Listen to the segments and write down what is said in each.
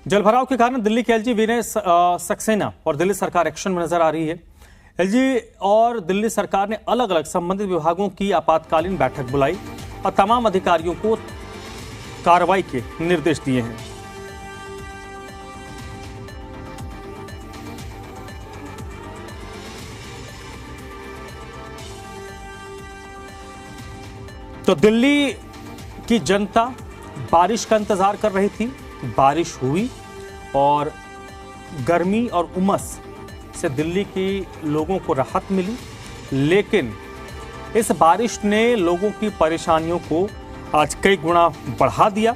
जलभराव के कारण दिल्ली के एलजी विनय सक्सेना और दिल्ली सरकार एक्शन में नजर आ रही है। एलजी और दिल्ली सरकार ने अलग अलग संबंधित विभागों की आपातकालीन बैठक बुलाई और तमाम अधिकारियों को कार्रवाई के निर्देश दिए हैं। तो दिल्ली की जनता बारिश का इंतजार कर रही थी, बारिश हुई और गर्मी और उमस से दिल्ली के लोगों को राहत मिली, लेकिन इस बारिश ने लोगों की परेशानियों को आज कई गुना बढ़ा दिया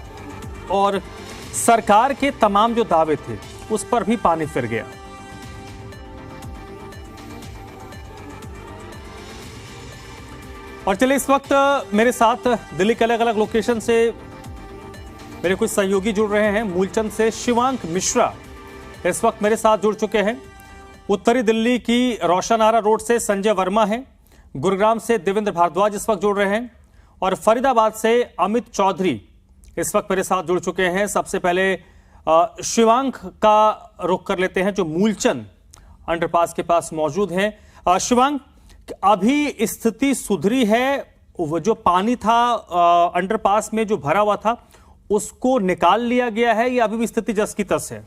और सरकार के तमाम जो दावे थे उस पर भी पानी फिर गया। और चलिए इस वक्त मेरे साथ दिल्ली के अलग अलग लोकेशन से मेरे कुछ सहयोगी जुड़ रहे हैं। मूलचंद से शिवांक मिश्रा इस वक्त मेरे साथ जुड़ चुके हैं। उत्तरी दिल्ली की रोशनारा रोड से संजय वर्मा हैं। गुरुग्राम से देवेंद्र भारद्वाज इस वक्त जुड़ रहे हैं और फरीदाबाद से अमित चौधरी इस वक्त मेरे साथ जुड़ चुके हैं। सबसे पहले शिवांक का रुख कर लेते हैं जो मूलचंद अंडरपास के पास मौजूद हैं। शिवांक, अभी स्थिति सुधरी है? वो जो पानी था अंडरपास में जो भरा हुआ था उसको निकाल लिया गया है या अभी भी स्थिति जस की तस है?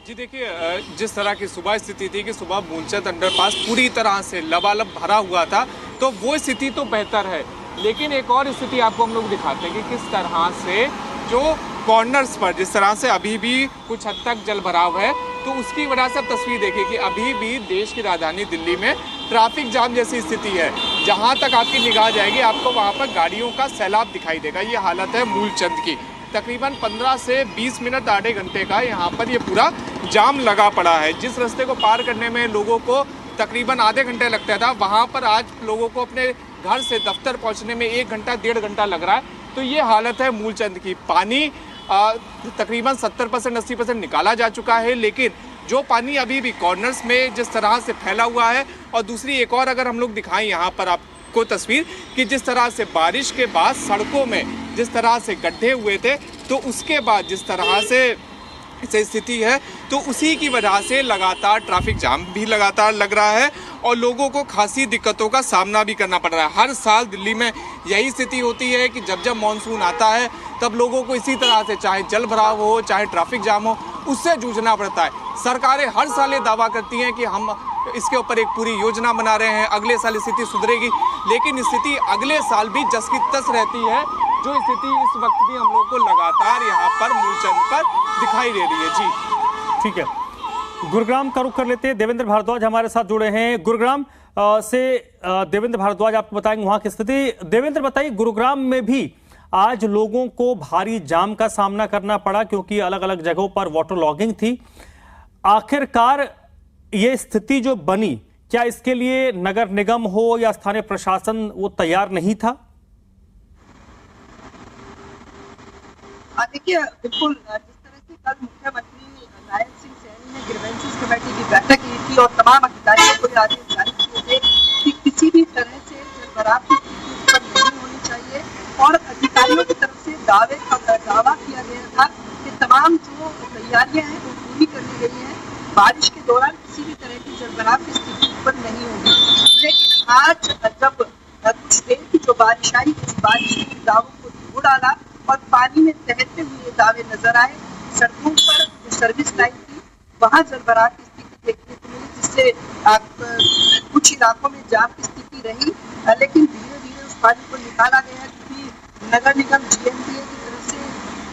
जी देखिए, जिस तरह की सुबह स्थिति थी कि सुबह मूलचंद अंडरपास पूरी तरह से लबालब भरा हुआ था, तो वो स्थिति तो बेहतर है, लेकिन एक और स्थिति आपको हम लोग दिखाते हैं कि किस तरह से जो कॉर्नर्स पर जिस तरह से अभी भी कुछ हद तक जल भराव है, तो उसकी वजह से आप तस्वीर देखिए कि अभी भी देश की राजधानी दिल्ली में ट्रैफिक जाम जैसी स्थिति है। जहां तक आपकी निगाह जाएगी आपको वहां पर गाड़ियों का सैलाब दिखाई देगा। ये हालत है मूलचंद की। तकरीबन 15 से 20 मिनट आधे घंटे का यहाँ पर ये पूरा जाम लगा पड़ा है। जिस रास्ते को पार करने में लोगों को तकरीबन आधे घंटे लगता था, वहाँ पर आज लोगों को अपने घर से दफ्तर पहुँचने में 1 घंटा 1.5 घंटा लग रहा है। तो ये हालत है मूलचंद की। पानी तकरीबन 70% 80% निकाला जा चुका है, लेकिन जो पानी अभी भी कॉर्नर्स में जिस तरह से फैला हुआ है, और दूसरी एक और अगर हम लोग दिखाएं यहाँ पर आपको तस्वीर कि जिस तरह से बारिश के बाद सड़कों में जिस तरह से गड्ढे हुए थे, तो उसके बाद जिस तरह से स्थिति है, तो उसी की वजह से लगातार ट्रैफिक जाम भी लगातार लग रहा है और लोगों को खासी दिक्कतों का सामना भी करना पड़ रहा है। हर साल दिल्ली में यही स्थिति होती है कि जब जब मानसून आता है तब लोगों को इसी तरह से चाहे जल भराव हो चाहे ट्रैफिक जाम हो, उससे जूझना पड़ता है। सरकारें हर साल ये दावा करती हैं कि हम इसके ऊपर एक पूरी योजना बना रहे हैं, अगले साल स्थिति सुधरेगी, लेकिन स्थिति अगले साल भी जस की तस रहती है। जो स्थिति इस वक्त भी हम लोग को लगातार यहाँ पर मूलचंद पर दिखाई दे रही है। जी ठीक है, गुरुग्राम का रुख कर लेते हैं। देवेंद्र भारद्वाज हमारे साथ जुड़े हैं गुरुग्राम से। देवेंद्र भारद्वाज आपको बताएंगे वहां की स्थिति। देवेंद्र बताइए, गुरुग्राम में भी आज लोगों को भारी जाम का सामना करना पड़ा क्योंकि अलग अलग जगहों पर वाटर लॉगिंग थी। आखिरकार ये स्थिति जो बनी, क्या इसके लिए नगर निगम हो या स्थानीय प्रशासन वो तैयार नहीं था? देखिए, बिल्कुल जिस तरह से कल मुख्यमंत्री नायब सिंह सैनी ने ग्रीवेंसेस कमेटी की बैठक की थी और तमाम अधिकारियों को आदेश जारी किए थे कि किसी भी तरह से जलभराव की स्थिति उत्पन्न नहीं होनी चाहिए, और अधिकारियों की तरफ से दावा किया गया था कि तमाम जो तैयारियां हैं वो पूरी कर ली गई हैं, बारिश के दौरान किसी भी तरह की जलभराव की स्थिति उत्पन्न नहीं होगी। लेकिन आज जब कुछ देर की जो बारिश आई, उस बारिश ने दावों को धो डाला और पानी में तैरते हुए दावे नजर आए। सड़कों पर जो सर्विस लाइन थी वहां जलभराव की स्थिति देखने को मिली, जिससे कुछ इलाकों में जाम की स्थिति रही, लेकिन धीरे धीरे उस पानी को निकाला गया क्योंकि नगर निगम GMDA की तरफ से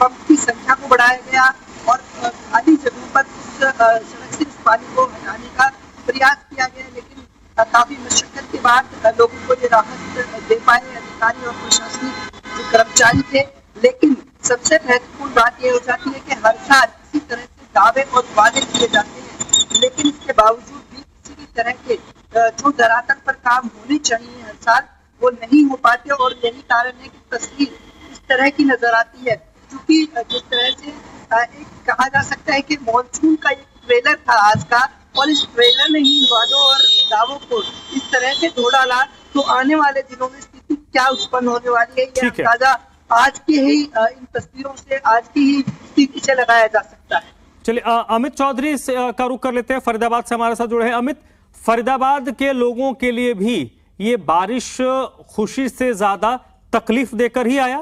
पंप की संख्या को बढ़ाया गया और खाली जगहों पर सड़क से उस पानी को हटाने का प्रयास किया गया। लेकिन काफी मशक्कत के बाद लोगों को ये राहत दे पाए अधिकारी और प्रशासनिक जो कर्मचारी थे। लेकिन सबसे महत्वपूर्ण बात यह हो जाती है कि हर साल इसी तरह से दावे और वादे किए जाते हैं, लेकिन इसके बावजूद भी किसी भी तरह के जो धरातल पर काम होने चाहिए हर साल, वो नहीं हो पाते। और यही कारण है कि तस्वीर इस तरह की नजर आती है, क्योंकि जिस तरह से एक कहा जा सकता है कि मानसून का एक ट्रेलर था आज का, और इस ट्रेलर ने ही वादों और दावों को इस तरह से धो डाला, तो आने वाले दिनों में स्थिति क्या उत्पन्न होने वाली है ये अंदाजा आज की ही इन तस्वीरों से आज की ही पीछे लगाया जा सकता है। चलिए अमित चौधरी का रुख कर लेते हैं, फरीदाबाद से हमारे साथ जुड़े हैं। अमित, फरीदाबाद के लोगों के लिए भी ये बारिश खुशी से ज्यादा तकलीफ देकर ही आया?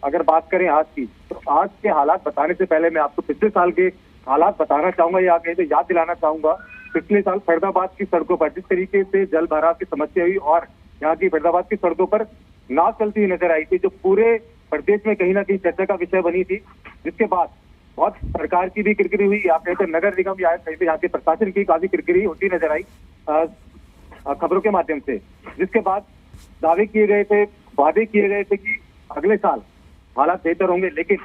अगर बात करें आज की, तो आज के हालात बताने से पहले मैं आपको पिछले साल के हालात बताना चाहूंगा, या कहीं तो याद दिलाना चाहूंगा। पिछले साल फरीदाबाद की सड़कों पर जिस तरीके से जल भराव की समस्या हुई और यहाँ की फरीदाबाद की सड़कों पर नाव चलती हुई नजर आई थी, जो पूरे प्रदेश में कहीं ना कहीं चर्चा का विषय बनी थी, जिसके बाद बहुत सरकार की भी किरकिरी हुई, या कहीं तो नगर निगम या कहीं तो यहाँ के प्रशासन की काफी किरकिरी होती नजर आई खबरों के माध्यम से। जिसके बाद दावे किए गए थे, वादे किए गए थे कि अगले साल हालात बेहतर होंगे, लेकिन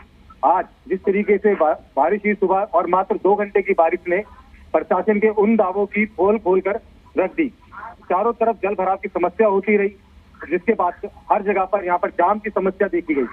आज जिस तरीके से बारिश हुई सुबह और मात्र 2 घंटे की बारिश ने प्रशासन के उन दावों की पोल खोल कर रख दी। चारों तरफ जल भराव की समस्या होती रही, जिसके बाद हर जगह पर यहाँ पर जाम की समस्या देखी गई।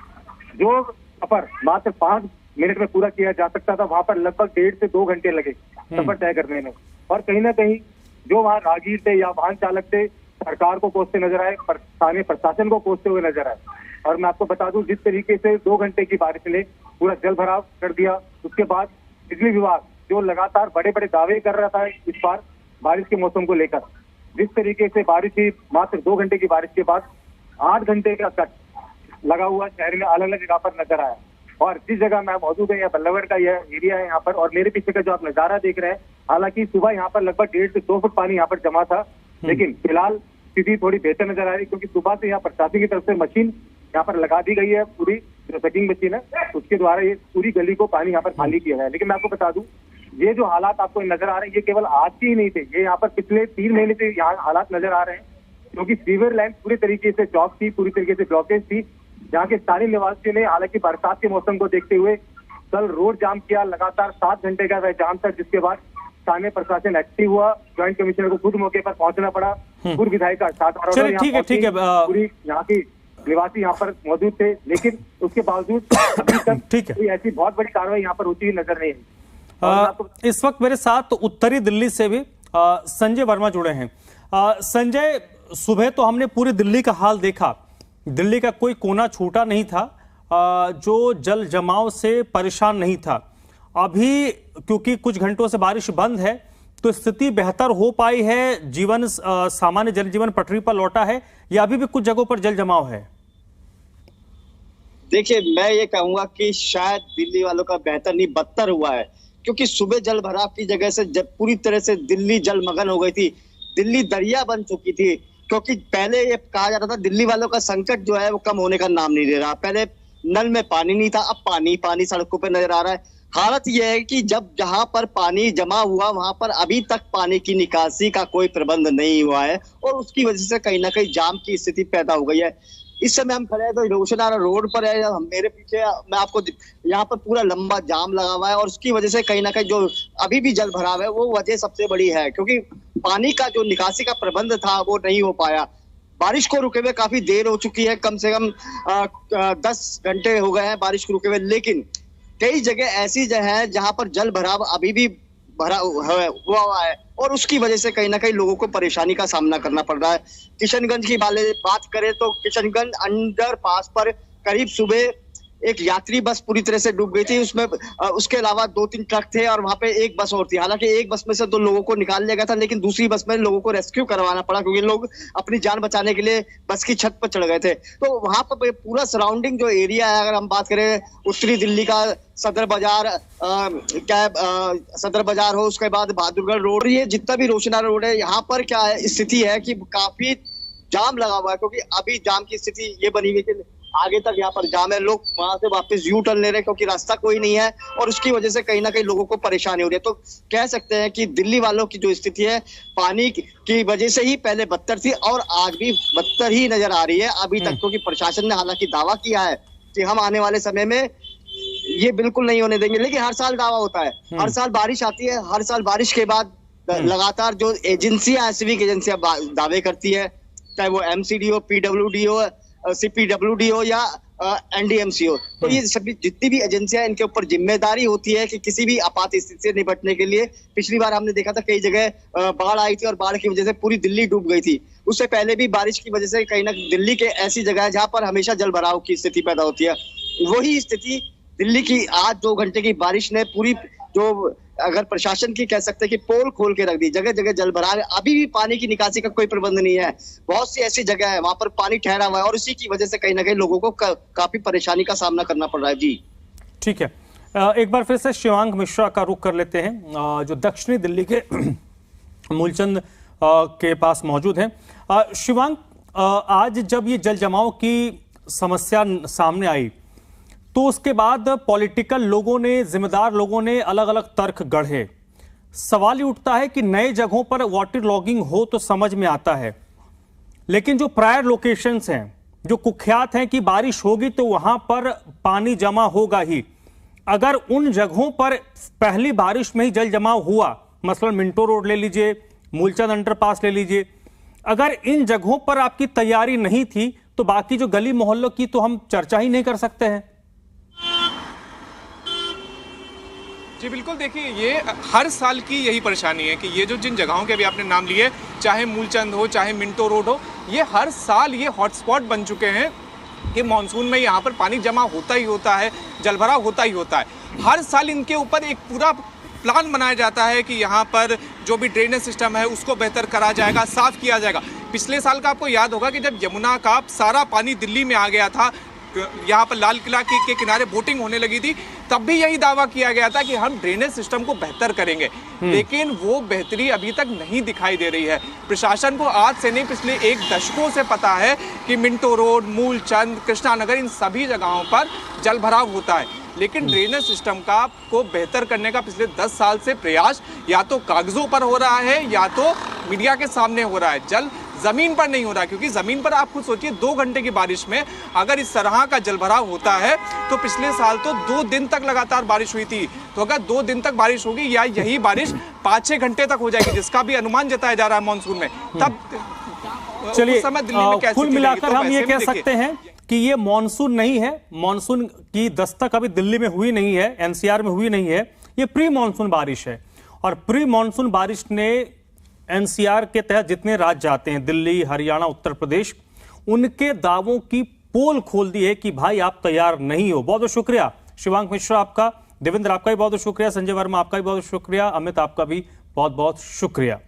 जो सफर मात्र 5 मिनट में पूरा किया जा सकता था, वहां पर लगभग 1.5 से 2 घंटे लगे सफर तय करने में। और कहीं ना कहीं जो वहाँ राहगीर थे या वाहन चालक थे, सरकार को कोसते नजर आए, स्थानीय प्रशासन को कोसते हुए नजर आए। और मैं आपको बता दूं, जिस तरीके से 2 घंटे की बारिश ने पूरा जल भराव कर दिया, उसके बाद बिजली विभाग जो लगातार बड़े बड़े दावे कर रहा था इस बार बारिश के मौसम को लेकर, जिस तरीके से बारिश हुई मात्र 2 घंटे की बारिश के बाद 8 घंटे का कट लगा हुआ शहर में अलग अलग जगह पर नजर आया। और जिस जगह मैं मौजूद है, यह बल्लभगढ़ का यह एरिया है यहाँ पर, और मेरे पीछे का जो आप नजारा देख रहे हैं, हालांकि सुबह यहाँ पर लगभग 1.5 से 2 फुट पानी यहाँ पर जमा था, लेकिन फिलहाल स्थिति थोड़ी बेहतर नजर आ रही, क्योंकि सुबह से यहाँ प्रशासन की तरफ से मशीन यहाँ पर लगा दी गई है, पूरी जो सेटिंग मशीन है उसके द्वारा ये पूरी गली को पानी यहाँ पर खाली किया गया है। लेकिन मैं आपको बता दूं, ये जो हालात आपको नजर आ रहे हैं, ये केवल आज के ही नहीं थे, ये यहाँ पर पिछले 3 महीने से यहाँ हालात नजर आ रहे हैं, क्योंकि सीवर लाइन पूरी तरीके से चौक थी, पूरी तरीके से ब्लॉकेज थी। यहाँ के स्थानीय निवासियों ने हालांकि बरसात के मौसम को देखते हुए कल रोड जाम किया, लगातार 7 घंटे का वह जाम था, जिसके बाद स्थानीय प्रशासन एक्टिव हुआ, ज्वाइंट कमिश्नर को खुद मौके पर पहुंचना पड़ा, पूर्व विधायक का साथ। ठीक है पूरी यहाँ की निवासी यहाँ पर मौजूद थे, लेकिन उसके बावजूद अभी तक कोई ऐसी बहुत बड़ी कार्रवाई यहाँ पर होती हुई नजर नहीं आई। इस वक्त मेरे साथ उत्तरी दिल्ली से भी संजय वर्मा जुड़े हैं। संजय, सुबह तो हमने पूरी दिल्ली का हाल देखा, दिल्ली का कोई कोना छूटा नहीं था जो जल जमाव से परेशान नहीं था। अभी क्योंकि कुछ घंटों से बारिश बंद है, तो स्थिति बेहतर हो पाई है, जीवन सामान्य जनजीवन पटरी पर लौटा है, या अभी भी कुछ जगहों पर जल जमाव है? देखिए, मैं ये कहूंगा कि शायद दिल्ली वालों का बेहतर नहीं बदतर हुआ है, क्योंकि सुबह जल भराव की जगह से जब पूरी तरह से दिल्ली जलमग्न हो गई थी, दिल्ली दरिया बन चुकी थी। क्योंकि पहले ये कहा जाता था दिल्ली वालों का संकट जो है वो कम होने का नाम नहीं ले रहा। पहले नल में पानी नहीं था, अब पानी पानी सड़कों पर नजर आ रहा है। हालत यह है कि जब जहां पर पानी जमा हुआ वहां पर अभी तक पानी की निकासी का कोई प्रबंध नहीं हुआ है, और उसकी वजह से कहीं ना कहीं जाम की स्थिति पैदा हो गई है। इस समय हम खड़े हैं तो रोशनारा रोड पर है, मेरे पीछे मैं आपको यहाँ पर पूरा लंबा जाम लगा हुआ है, और उसकी वजह से कहीं ना कहीं जो अभी भी जल भराव है वो वजह सबसे बड़ी है, क्योंकि पानी का जो निकासी का प्रबंध था वो नहीं हो पाया। बारिश को रुके हुए काफी देर हो चुकी है, कम से कम 10 घंटे हो गए हैं बारिश को रुके हुए, लेकिन कई जगह ऐसी जगह है जहां पर जल भराव अभी भी भरा हुआ है, और उसकी वजह से कहीं ना कहीं लोगों को परेशानी का सामना करना पड़ रहा है। किशनगंज की बात करें तो किशनगंज अंडरपास पर करीब सुबह एक यात्री बस पूरी तरह से डूब गई थी, उसमें उसके अलावा 2-3 ट्रक थे और वहां पे एक बस और थी। हालांकि एक बस में से 2 लोगों को निकाल लिया गया था, लेकिन दूसरी बस में लोगों को रेस्क्यू करवाना पड़ा, क्योंकि लोग अपनी जान बचाने के लिए बस की छत पर चढ़ गए थे। तो वहां पर पूरा सराउंडिंग जो एरिया है, अगर हम बात करें उत्तरी दिल्ली का, सदर बाजार हो, उसके बाद बहादुरगढ़ रोड, ये जितना भी रोशनारा रोड है, यहाँ पर क्या स्थिति है कि काफी जाम लगा हुआ है, क्योंकि अभी जाम की स्थिति ये बनी हुई कि आगे तक यहाँ पर जाम है, लोग वहां से वापस यू टर्न ले रहे हैं क्योंकि रास्ता कोई नहीं है, और उसकी वजह से कहीं ना कहीं लोगों को परेशानी हो रही है। तो कह सकते हैं कि दिल्ली वालों की जो स्थिति है पानी की वजह से ही पहले बदतर थी और आज भी बदतर ही नजर आ रही है अभी तक, क्योंकि प्रशासन ने हालांकि दावा किया है कि हम आने वाले समय में ये बिल्कुल नहीं होने देंगे, लेकिन हर साल दावा होता है, हर साल बारिश आती है, हर साल बारिश के बाद लगातार जो एजेंसियां, सिविक एजेंसियां दावे करती है, चाहे वो MCD हो, PWD हो, CPWD हो या NDMC हो, तो ये सभी जितनी भी एजेंसियां, इनके ऊपर जिम्मेदारी होती है कि किसी भी आपात स्थिति से निपटने के लिए। पिछली बार हमने देखा था कई जगह बाढ़ आई थी और बाढ़ की वजह से पूरी दिल्ली डूब गई थी, उससे पहले भी बारिश की वजह से कहीं ना दिल्ली के ऐसी जगह है जहां पर हमेशा जल भराव की स्थिति पैदा होती है। वही स्थिति दिल्ली की आज 2 घंटे की बारिश ने पूरी जो अगर प्रशासन की कह सकते हैं कि पोल खोल के रख दी, जगह जगह जल भरा है। अभी भी पानी की निकासी का कोई प्रबंध नहीं है। बहुत सी ऐसी जगह है वहां पर पानी ठहरा हुआ है और इसी की वजह से कहीं ना कहीं लोगों को काफी परेशानी का सामना करना पड़ रहा है। जी ठीक है, एक बार फिर से शिवांक मिश्रा का रुख कर लेते हैं, जो दक्षिणी दिल्ली के मूलचंद के पास मौजूद हैं। शिवांक, आज जब ये जल जमाव की समस्या सामने आई तो उसके बाद पॉलिटिकल लोगों ने, जिम्मेदार लोगों ने अलग अलग तर्क गढ़े। सवाल ये उठता है कि नए जगहों पर वाटर लॉगिंग हो तो समझ में आता है, लेकिन जो प्रायर लोकेशंस हैं, जो कुख्यात हैं कि बारिश होगी तो वहां पर पानी जमा होगा ही, अगर उन जगहों पर पहली बारिश में ही जल जमाव हुआ, मसलन मिंटो रोड ले लीजिए, मूलचंद अंडरपास ले लीजिए, अगर इन जगहों पर आपकी तैयारी नहीं थी तो बाकी जो गली मोहल्लों की तो हम चर्चा ही नहीं कर सकते हैं। जी बिल्कुल, देखिए ये हर साल की यही परेशानी है कि ये जो जिन जगहों के भी आपने नाम लिए, चाहे मूलचंद हो चाहे मिंटो रोड हो, ये हर साल ये हॉटस्पॉट बन चुके हैं कि मानसून में यहाँ पर पानी जमा होता ही होता है, जलभराव होता ही होता है। हर साल इनके ऊपर एक पूरा प्लान बनाया जाता है कि यहाँ पर जो भी ड्रेनेज सिस्टम है उसको बेहतर करा जाएगा, साफ किया जाएगा। पिछले साल का आपको याद होगा कि जब यमुना का सारा पानी दिल्ली में आ गया था, यहाँ पर लाल किला के किनारे बोटिंग होने लगी थी, तब भी यही दावा किया गया था कि हम ड्रेनेज सिस्टम को बेहतर करेंगे, लेकिन वो बेहतरी अभी तक नहीं दिखाई दे रही है। प्रशासन को आज से नहीं, पिछले 1 दशकों से पता है कि मिंटो रोड, मूलचंद, कृष्णानगर, इन सभी जगहों पर जल भराव होता है, लेकिन ड्रेनेज सिस्टम का को बेहतर करने का पिछले 10 साल से प्रयास या तो कागजों पर हो रहा है या तो मीडिया के सामने हो रहा है, जल जमीन पर नहीं हो रहा। क्योंकि जमीन पर आप खुद सोचिए, 2 घंटे की बारिश में अगर इस तरह का जलभराव होता है तो पिछले साल तो 2 दिन तक लगातार बारिश हुई थी, तो अगर 2 दिन तक बारिश होगी या यही बारिश 5-6 घंटे तक हो जाएगी, जिसका भी अनुमान जताया जा रहा है मानसून में, तब चलिए कुल मिलाकर हम ये कह सकते हैं कि ये मानसून नहीं है, मानसून की दस्तक अभी दिल्ली में हुई नहीं है, एनसीआर में हुई नहीं है, ये प्री मानसून बारिश है। और प्री मानसून बारिश ने एनसीआर के तहत जितने राज्य आते हैं, दिल्ली, हरियाणा, उत्तर प्रदेश, उनके दावों की पोल खोल दी है कि भाई आप तैयार नहीं हो। बहुत बहुत शुक्रिया शिवांक मिश्रा आपका, देवेंद्र आपका भी बहुत बहुत शुक्रिया, संजय वर्मा आपका भी बहुत शुक्रिया, अमित आपका भी बहुत बहुत शुक्रिया।